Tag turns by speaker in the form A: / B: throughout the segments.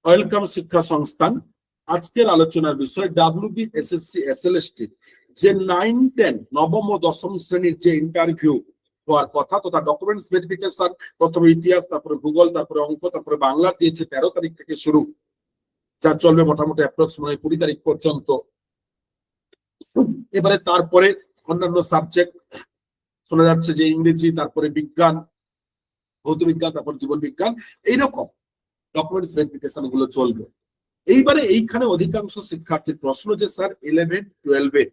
A: Welcome শিক্ষা সংস্থান। আজকের আলোচনার বিষয় WBSSC SLST যে 9-10 নবম ও দশম শ্রেণীর যে ইন্টারভিউ হওয়ার কথা তথা ডকুমেন্টস ভেরিফিকেশন, প্রথমে ইতিহাস, তারপরে ভূগোল, তারপরে অঙ্ক, তারপরে বাংলা দিয়েছে 13 তারিখ থেকে শুরু, যা চলবে মোটামুটি অ্যাপ্রক্সিমেটলি 20 তারিখ পর্যন্ত। এবারে তারপরে অন্যান্য সাবজেক্ট শোনা যাচ্ছে যে ইংরেজি, তারপরে বিজ্ঞান, ভৌত বিজ্ঞান, তারপর জীবন বিজ্ঞান, এইরকম ডকুমেন্টস ভেরিফিকেশন গুলো চলবে। এইবারে এইখানে অধিকাংশ শিক্ষার্থীর প্রশ্ন যে স্যার 11-12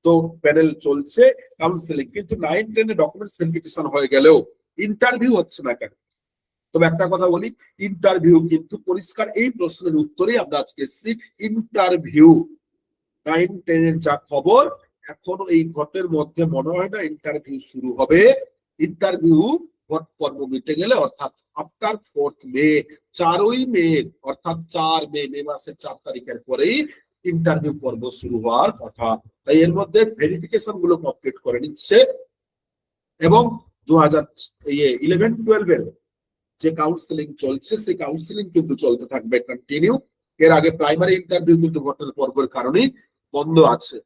A: তো প্যানেল চলছে কাউন্সিলিং, কিন্তু 9-10 ডকুমেন্টস ভেরিফিকেশন হয়ে গেলেও ইন্টারভিউ হচ্ছে না কেন? তবে একটা কথা বলি, ইন্টারভিউ কিন্তু পরিষ্কার, এই প্রশ্নের উত্তরে আমরা আজকে এসেছি। ইন্টারভিউ 9-10 যা খবর, এখনো এই ঘটের মধ্যে মনে হয় না ইন্টারভিউ শুরু হবে। ইন্টারভিউ ভোট পর্ব মিটে গেলে অর্থাৎ আফটার 4th মে, 4ই মে অর্থাৎ 4 মে, মে মাসের 4 তারিখের পরেই ইন্টারভিউ পর্ব শুরু হওয়ার কথা। তাই এর মধ্যে ভেরিফিকেশন গুলো কমপ্লিট করে নিচ্ছে এবং 2011-12 এর যে কাউন্সিলিং চলছে সেই কাউন্সিলিং কিন্তু চলতে থাকবে কন্টিনিউ। এর আগে প্রাইমারি ইন্টারভিউ কিন্তু ভোটের পর্বের কারণে বন্ধ আছে।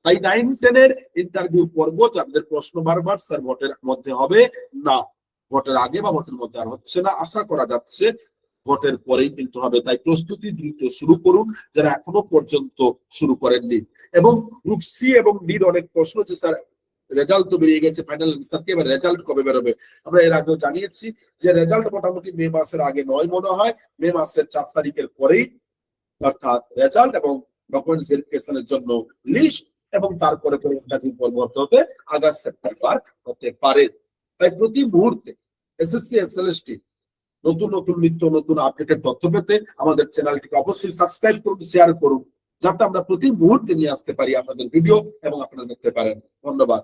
A: তাই 9-10 এর ইন্টারভিউ পর্ব যাদের প্রশ্ন বারবার স্যার ভোটের মধ্যে হবে না, ভোটের আগে বা ভোটের মধ্যে আর হচ্ছে না, আশা করা যাচ্ছে ভোটের পরেই কিন্তু হবে। তাই প্রস্তুতি দ্রুত শুরু করুন যারা এখনো পর্যন্ত শুরু করেননি। এবং গ্রুপ সি এবং ডির অনেক প্রশ্ন যে স্যার রেজাল্ট তো বেরিয়ে গেছে, ফাইনাল আনসার কি, এবার রেজাল্ট কবে বেরোবে? আমরা এর আগেও জানিয়েছি যে রেজাল্ট মোটামুটি মে মাসের আগে নয় মনে হয়, মে মাসের 4 তারিখের পরেই অর্থাৎ রেজাল্ট এবং ডকুমেন্টস ভেরিফিকেশনের জন্য লিস্ট এবং তারপরে ইন্টারভিউ পর্ব হতে আগস্ট সেপ্টেম্বর হতে পারে। তাই প্রতি মুহূর্তে এসএসসি SLST নতুন নতুন নিত্য নতুন আপডেটের তথ্য পেতে আমাদের চ্যানেলটিকে অবশ্যই সাবস্ক্রাইব করুন, শেয়ার করুন, যাতে আমরা প্রতি মুহূর্তে নিয়ে আসতে পারি আপনাদের ভিডিও এবং আপনারা দেখতে পারেন। ধন্যবাদ।